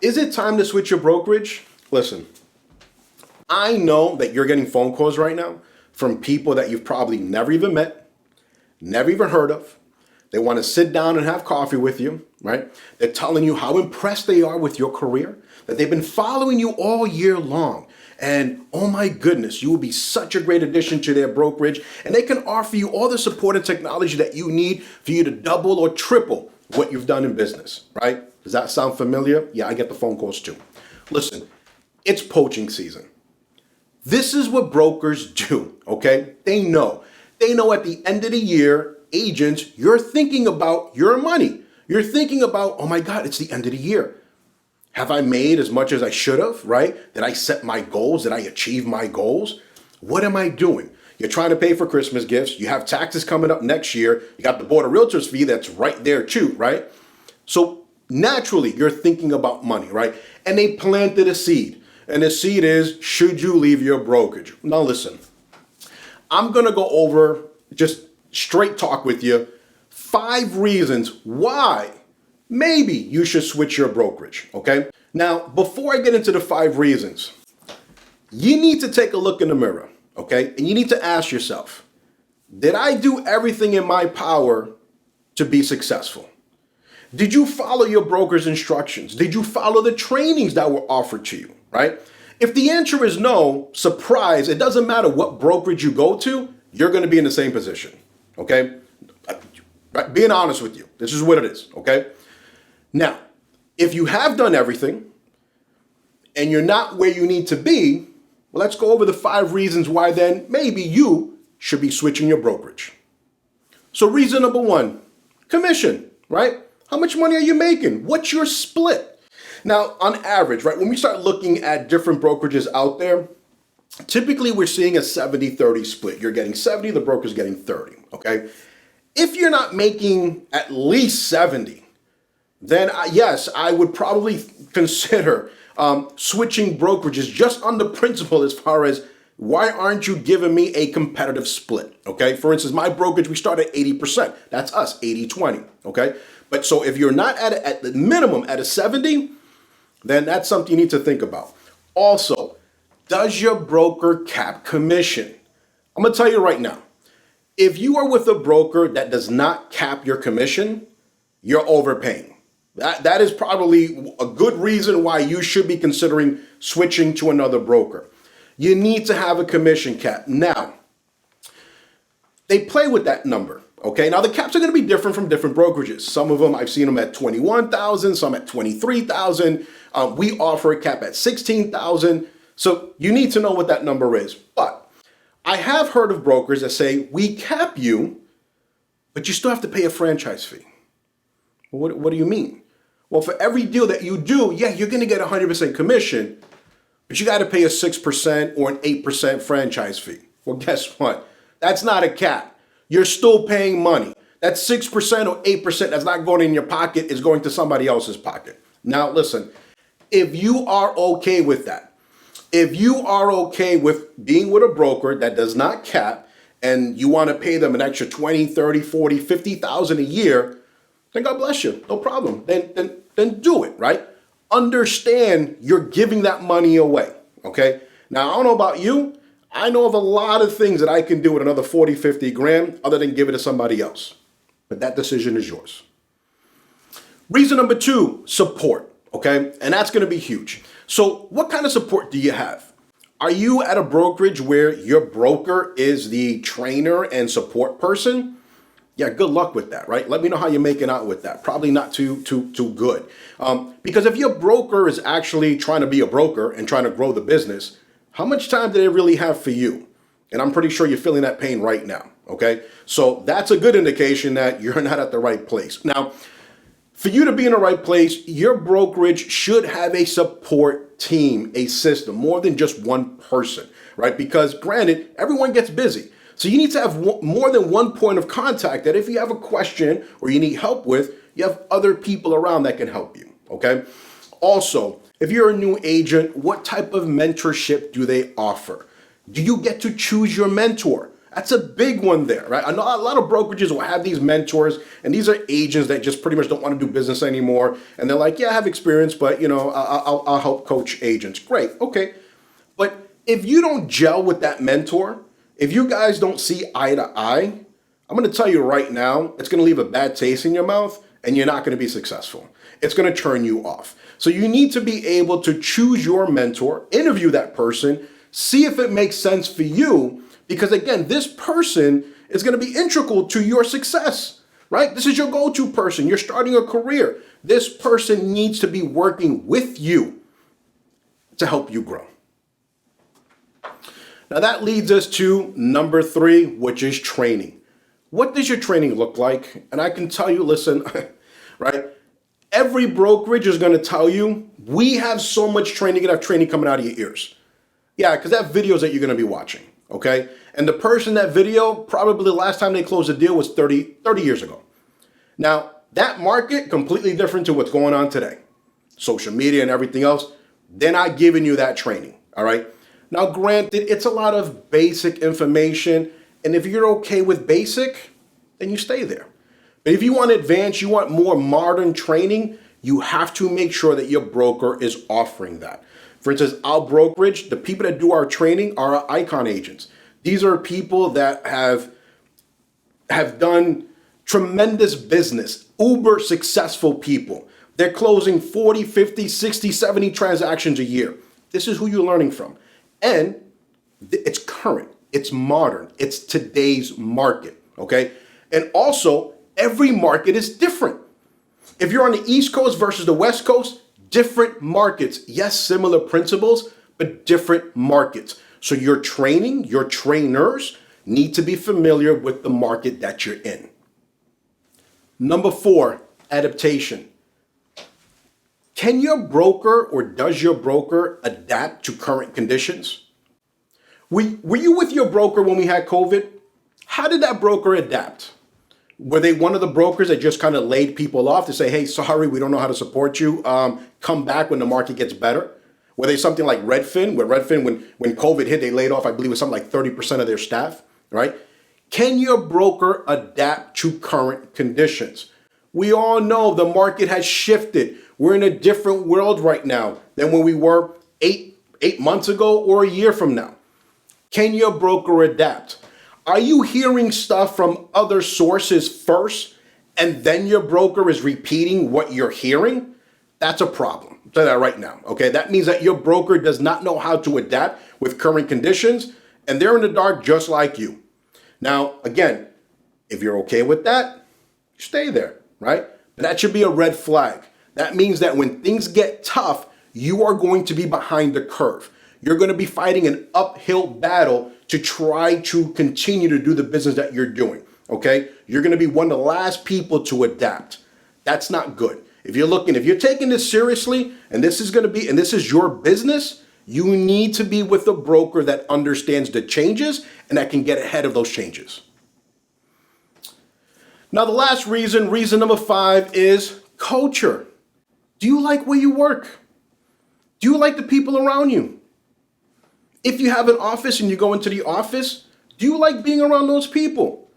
Is it time to switch your brokerage? Listen, I know that you're getting phone calls right now from people that you've probably never even met, never even heard of. They want to sit down and have coffee with you, right? They're telling you how impressed they are with your career, that they've been following you all year long. And oh my goodness, you will be such a great addition to their brokerage. And they can offer you all the support and technology that you need for you to double or triple what you've done in business, right? Does that sound familiar? Yeah, I get the phone calls too. Listen, it's poaching season. This is what brokers do, okay? They know. They know at the end of the year, agents, you're thinking about your money. You're thinking about, oh my God, it's the end of the year. Have I made as much as I should have, right? Did I set my goals? Did I achieve my goals? What am I doing? You're trying to pay for Christmas gifts. You have taxes coming up next year. You got the Board of Realtors fee that's right there too, right? So naturally, you're thinking about money, right? And they planted a seed. And the seed is, should you leave your brokerage? Now listen, I'm going to go over, just straight talk with you, 5 reasons why maybe you should switch your brokerage, okay? Now, before I get into the 5 reasons, you need to take a look in the mirror, okay? And you need to ask yourself, did I do everything in my power to be successful? Did you follow your broker's instructions? Did you follow the trainings that were offered to you, right? If the answer is no, surprise, it doesn't matter what brokerage you go to, you're going to be in the same position, okay? Being honest with you, this is what it is, okay? Now, if you have done everything and you're not where you need to be, well, let's go over the 5 reasons why then maybe you should be switching your brokerage. So reason number 1, commission, right? How much money are you making? What's your split? Now, on average, right, when we start looking at different brokerages out there, typically we're seeing a 70-30 split. You're getting 70, the broker's getting 30, okay? If you're not making at least 70, then yes, I would probably consider switching brokerages just on the principle as far as why aren't you giving me a competitive split, okay? For instance, my brokerage, we start at 80%. That's us, 80-20, okay? But so if you're not at the minimum at a 70, then that's something you need to think about. Also, does your broker cap commission? I'm going to tell you right now, if you are with a broker that does not cap your commission, you're overpaying. That is probably a good reason why you should be considering switching to another broker. You need to have a commission cap. Now, they play with that number. Okay, now the caps are going to be different from different brokerages. Some of them, I've seen them at 21,000, some at 23,000. We offer a cap at 16,000. So you need to know what that number is. But I have heard of brokers that say, we cap you, but you still have to pay a franchise fee. Well, what do you mean? Well, for every deal that you do, yeah, you're going to get 100% commission, but you got to pay a 6% or an 8% franchise fee. Well, guess what? That's not a cap. You're still paying money. That 6% or 8% that's not going in your pocket is going to somebody else's pocket. Now, listen, if you are okay with that, if you are okay with being with a broker that does not cap and you want to pay them an extra 20, 30, 40, 50,000 a year, then God bless you. No problem. Then do it, right? Understand you're giving that money away, okay? Now, I don't know about you. I know of a lot of things that I can do with another 40, 50 grand other than give it to somebody else. But that decision is yours. Reason number 2, support, okay? And that's going to be huge. So what kind of support do you have? Are you at a brokerage where your broker is the trainer and support person? Yeah, good luck with that, right? Let me know how you're making out with that. Probably not too good. Because if your broker is actually trying to be a broker and trying to grow the business, how much time do they really have for you? And I'm pretty sure you're feeling that pain right now, okay? So that's a good indication that you're not at the right place. Now, for you to be in the right place, your brokerage should have a support team, a system, more than just one person, right? Because granted, everyone gets busy. So you need to have more than one point of contact that if you have a question or you need help with, you have other people around that can help you, okay? Also, if you're a new agent, what type of mentorship do they offer? Do you get to choose your mentor? That's a big one there, right? I know a lot of brokerages will have these mentors, and these are agents that just pretty much don't want to do business anymore. And they're like, yeah, I have experience, but I'll help coach agents. Great, okay. But if you don't gel with that mentor, if you guys don't see eye to eye, I'm going to tell you right now, it's going to leave a bad taste in your mouth and you're not going to be successful. It's going to turn you off. So you need to be able to choose your mentor, interview that person, see if it makes sense for you, because again, this person is going to be integral to your success, right? This is your go-to person. You're starting a career. This person needs to be working with you to help you grow. Now that leads us to number 3, which is training. What does your training look like? And I can tell you, listen, right? Every brokerage is going to tell you, we have so much training, you have training coming out of your ears. Yeah, because that videos that you're going to be watching, okay? And the person in that video, probably the last time they closed a deal was 30 years ago. Now, that market, completely different to what's going on today. Social media and everything else, they're not giving you that training, all right? Now, granted, it's a lot of basic information, and if you're okay with basic, then you stay there. But if you want advanced, you want more modern training, you have to make sure that your broker is offering that. For instance, our brokerage, the people that do our training are our icon agents. These are people that have done tremendous business, uber successful people. They're closing 40, 50, 60, 70 transactions a year. This is who you're learning from. And it's current, it's modern, it's today's market, okay? And also, every market is different. If you're on the East Coast versus the West Coast, different markets. Yes, similar principles, but different markets. So your training, your trainers need to be familiar with the market that you're in. Number 4, adaptation. Can your broker or does your broker adapt to current conditions? Were you with your broker when we had COVID? How did that broker adapt? Were they one of the brokers that just kind of laid people off to say, hey, sorry, we don't know how to support you. Come back when the market gets better? Were they something like Redfin, where Redfin, when COVID hit, they laid off, I believe it was something like 30% of their staff, right? Can your broker adapt to current conditions? We all know the market has shifted. We're in a different world right now than when we were eight months ago or a year from now. Can your broker adapt? Are you hearing stuff from other sources first and then your broker is repeating what you're hearing? That's a problem. I'll tell you that right now, okay? That means that your broker does not know how to adapt with current conditions and they're in the dark just like you. Now, again, if you're okay with that, stay there, right? But that should be a red flag. That means that when things get tough, you are going to be behind the curve. You're going to be fighting an uphill battle to try to continue to do the business that you're doing, okay? You're going to be one of the last people to adapt. That's not good. If you're taking this seriously, and this is your business, you need to be with a broker that understands the changes and that can get ahead of those changes. Now, the last reason number 5 is culture. Do you like where you work? Do you like the people around you? If you have an office and you go into the office, do you like being around those people?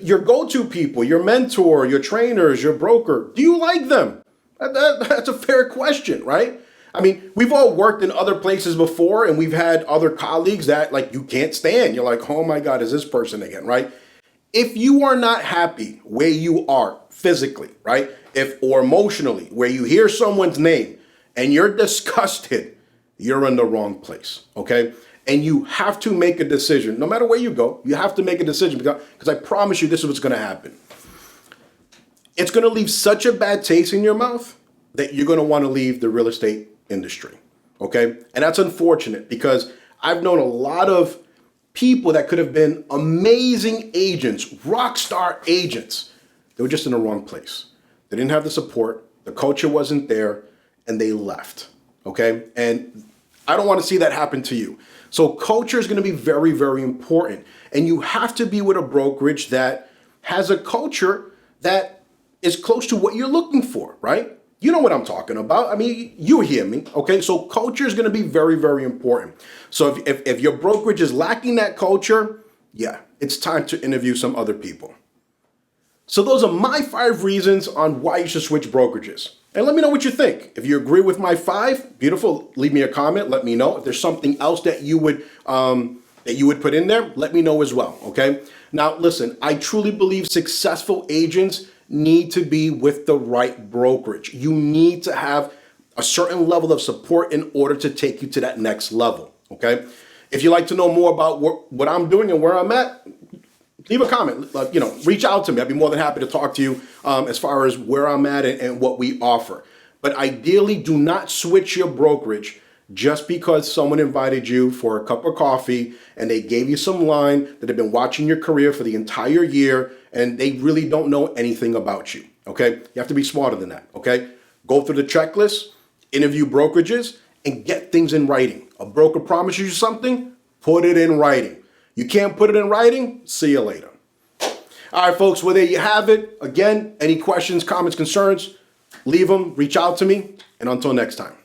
Your go-to people, your mentor, your trainers, your broker, do you like them? That's a fair question, right? I mean, we've all worked in other places before and we've had other colleagues that like you can't stand. You're like, oh my God, is this person again, right? If you are not happy where you are physically, right? Or emotionally, where you hear someone's name and you're disgusted, you're in the wrong place, okay? And you have to make a decision. No matter where you go, you have to make a decision because I promise you this is what's going to happen. It's going to leave such a bad taste in your mouth that you're going to want to leave the real estate industry, okay? And that's unfortunate because I've known a lot of people that could have been amazing agents, rock star agents. They were just in the wrong place. They didn't have the support, the culture wasn't there, and they left, okay? And I don't want to see that happen to you. So culture is going to be very, very important. And you have to be with a brokerage that has a culture that is close to what you're looking for, right? You know what I'm talking about. I mean, you hear me, okay? So culture is going to be very, very important. So if your brokerage is lacking that culture, yeah, it's time to interview some other people. So those are my 5 reasons on why you should switch brokerages. And let me know what you think. If you agree with my 5, beautiful, leave me a comment. Let me know. If there's something else that you would put in there, let me know as well, okay? Now, listen, I truly believe successful agents need to be with the right brokerage. You need to have a certain level of support in order to take you to that next level, okay? If you'd like to know more about what I'm doing and where I'm at, leave a comment, reach out to me. I'd be more than happy to talk to you as far as where I'm at and what we offer. But ideally, do not switch your brokerage just because someone invited you for a cup of coffee and they gave you some line that have been watching your career for the entire year and they really don't know anything about you, okay? You have to be smarter than that, okay? Go through the checklist, interview brokerages, and get things in writing. A broker promises you something, put it in writing. You can't put it in writing, see you later. All right, folks, well, there you have it. Again, any questions, comments, concerns, leave them, reach out to me, and until next time.